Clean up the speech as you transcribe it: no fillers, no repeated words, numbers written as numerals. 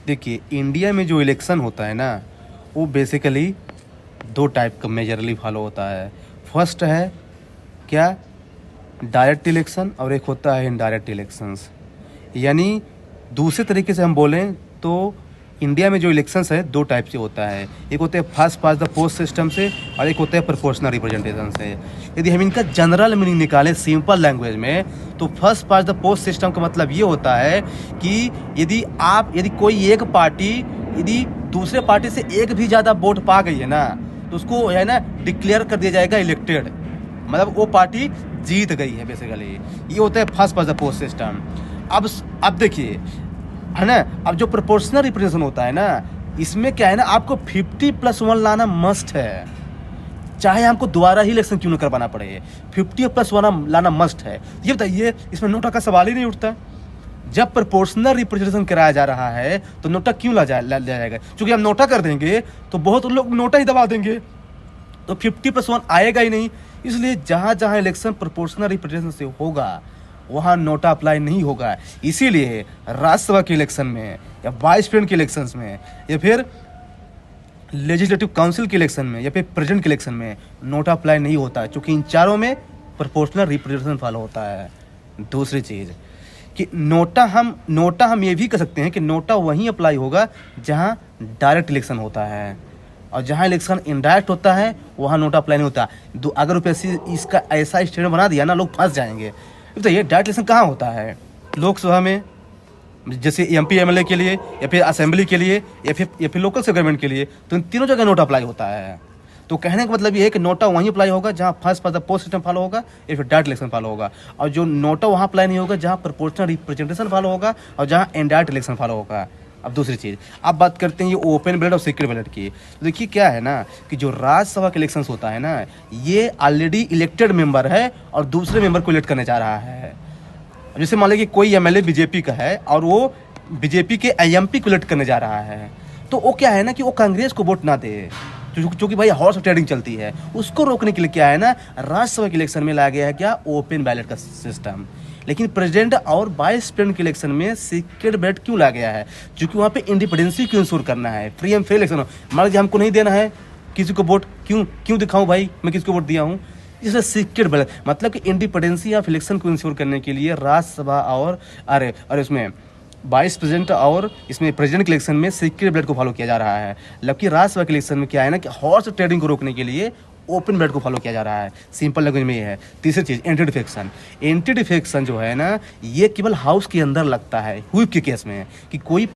देखिए, इंडिया में जो इलेक्शन होता है ना, वो बेसिकली 2 टाइप का मेजरली फॉलो होता है। फर्स्ट है क्या, डायरेक्ट इलेक्शन, और एक होता है इनडायरेक्ट इलेक्शंस। यानी दूसरे तरीके से हम बोलें तो इंडिया में जो इलेक्शंस है 2 टाइप से होता है। एक होता है first past the post system से, और एक होता है प्रोपोर्शनल रिप्रेजेंटेशन से। यदि हम इनका जनरल मीनिंग निकालें सिंपल लैंग्वेज में, तो first past the post system का मतलब ये होता है कि यदि कोई एक पार्टी यदि दूसरे पार्टी से एक भी ज़्यादा वोट पा गई है ना, तो उसको है ना डिक्लेयर कर दिया जाएगा इलेक्टेड, मतलब वो पार्टी जीत गई है बेसिकली। ये होता है first past the post system. अब देखिए, है ना, अब जो प्रोपोर्शनल रिप्रेजेंटेशन होता है ना, इसमें क्या है ना, आपको 50+1 लाना मस्ट है, चाहे हमको दोबारा ही इलेक्शन क्यों न करवाना पड़े। 50+1 लाना मस्ट है। ये बताइए, इसमें नोटा का सवाल ही नहीं उठता। जब प्रोपोर्शनल रिप्रेजेंटेशन कराया जा रहा है तो नोटा क्यों ला जाएगा, क्योंकि हम नोटा कर देंगे तो बहुत लोग नोटा ही दबा देंगे, तो 50+1 आएगा ही नहीं। इसलिए जहाँ जहाँ इलेक्शन प्रोपोर्शनल रिप्रेजेंटेशन से होगा वहाँ नोटा अप्लाई नहीं होगा। इसीलिए राज्यसभा के इलेक्शन में या वाइस प्रेसिडेंट के इलेक्शंस में या फिर लेजिस्लेटिव काउंसिल के इलेक्शन में या फिर प्रेसिडेंट के इलेक्शन में नोटा अप्लाई नहीं होता है, क्योंकि इन चारों में प्रोपोर्शनल रिप्रेजेंटेशन फॉलो होता है। दूसरी चीज़ कि नोटा हम ये भी कह सकते हैं कि नोटा वहीं अप्लाई होगा जहाँ डायरेक्ट इलेक्शन होता है, और जहाँ इलेक्शन इनडायरेक्ट होता है वहाँ नोटा अप्लाई नहीं होता। अगर यूपीएससी इसका ऐसा स्टेटमेंट बना दिया ना, लोग फंस जाएंगे। बताइए, डायरेक्ट इलेक्शन कहाँ होता है? लोकसभा में, जैसे एमपी एमएलए के लिए, या फिर असेंबली के लिए, या फिर लोकल से गवर्नमेंट के लिए, तो इन तीनों जगह नोटा अप्लाई होता है। तो कहने का मतलब ये है कि नोटा वहीं अप्लाई होगा जहाँ first past the post system follow होगा या फिर डायरेक्ट इलेक्शन फॉलो होगा, और जो नोटा वहाँ अप्लाई नहीं होगा जहाँ प्रोपोर्शनल रिप्रेजेंटेशन फॉलो होगा और जहाँ इनडायरेक्ट इलेक्शन फॉलो होगा। अब दूसरी चीज़, अब बात करते हैं ये ओपन बैलेट और सीक्रेट बैलेट की। तो देखिए क्या है ना कि जो राज्यसभा के इलेक्शंस होता है ना, ये ऑलरेडी इलेक्टेड मेंबर है और दूसरे मेंबर को इलेक्ट करने जा रहा है। जैसे मान लीजिए कि कोई एमएलए बीजेपी का है और वो बीजेपी के आईएमपी को इलेक्ट करने जा रहा है, तो वो क्या है ना कि वो कांग्रेस को वोट ना दे, क्योंकि भाई हॉर्स ट्रेडिंग चलती है। उसको रोकने के लिए क्या है ना, राज्यसभा के इलेक्शन में लाया गया है क्या, ओपन बैलेट का सिस्टम। लेकिन प्रेसिडेंट और वाइस प्रेसिडेंट के इलेक्शन में सीक्रेट बैलेट क्यों लाया गया है? क्योंकि वहाँ पे इंडिपेंडेंसी क्यों इंश्योर करना है, फ्री एंड फेयर इलेक्शन। मान लीजिए हमको नहीं देना है किसी को वोट, क्यों दिखाऊं भाई मैं किसको वोट दिया हूँ? इसलिए सीक्रेट बैलेट मतलब कि इंडिपेंडेंसी ऑफ इलेक्शन को इंश्योर करने के लिए राज्यसभा और इसमें वाइस प्रेसिडेंट और इसमें प्रेसिडेंट के इलेक्शन में सीक्रेट बैलेट को फॉलो किया जा रहा है। जबकि राज्यसभा के इलेक्शन में क्या है ना कि हॉर्स ट्रेडिंग को रोकने के लिए ओपन बैलेट को फॉलो किया जा रहा है। सिंपल लैंग्वेज में ये है। तीसरी चीज़, एंटी डिफेक्शन। एंटी डिफेक्शन जो है ना, ये केवल हाउस के अंदर लगता है व्हिप के केस में, कि कोई